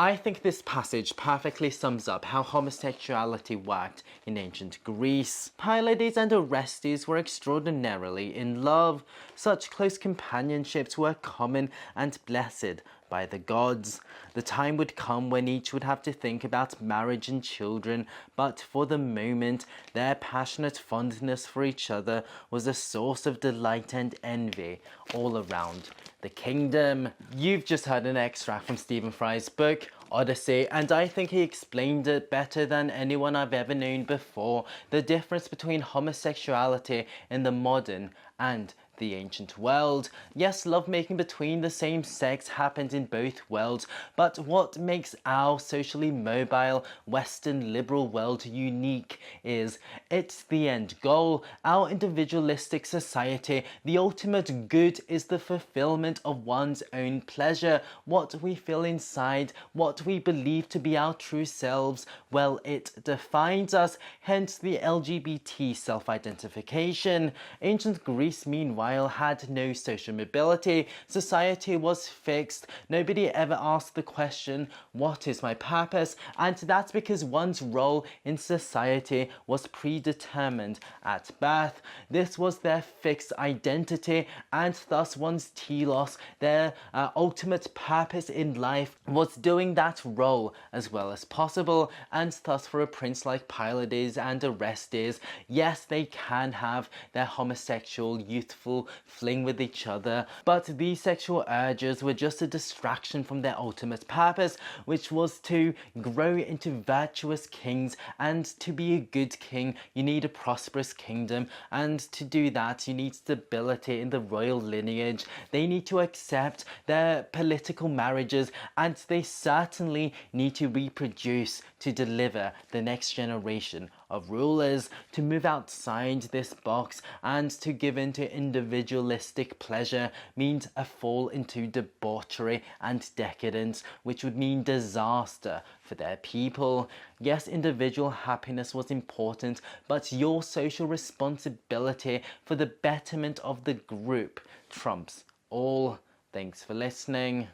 I think this passage perfectly sums up how homosexuality worked in ancient Greece. Pylades and Orestes were extraordinarily in love. Such close companionships were common and blessed by the gods. The time would come when each would have to think about marriage and children, but for the moment, their passionate fondness for each other was a source of delight and envy all around the kingdom. You've just heard an extract from Stephen Fry's book, Odyssey, and I think he explained it better than anyone I've ever known before, the difference between homosexuality in the modern and the ancient world. Yes, lovemaking between the same sex happened in both worlds, but what makes our socially mobile, Western liberal world unique is it's the end goal. Our individualistic society, the ultimate good is the fulfillment of one's own pleasure, what we feel inside, what we believe to be our true selves. Well, it defines us, hence the LGBT self-identification. Ancient Greece, meanwhile, had no social mobility. Society was fixed. Nobody ever asked the question, what is my purpose? And that's because one's role in society was predetermined at birth. This was their fixed identity, and thus one's telos, their ultimate purpose in life, was doing that role as well as possible. And thus for a prince like Pylades and Orestes, yes, they can have their homosexual, youthful fling with each other, but these sexual urges were just a distraction from their ultimate purpose, which was to grow into virtuous kings. And to be a good king, you need a prosperous kingdom, and to do that you need stability in the royal lineage. They need to accept their political marriages, and they certainly need to reproduce to deliver the next generation of rulers. To move outside this box and to give in to individualistic pleasure means a fall into debauchery and decadence, which would mean disaster for their people. Yes, individual happiness was important, but your social responsibility for the betterment of the group trumps all. Thanks for listening.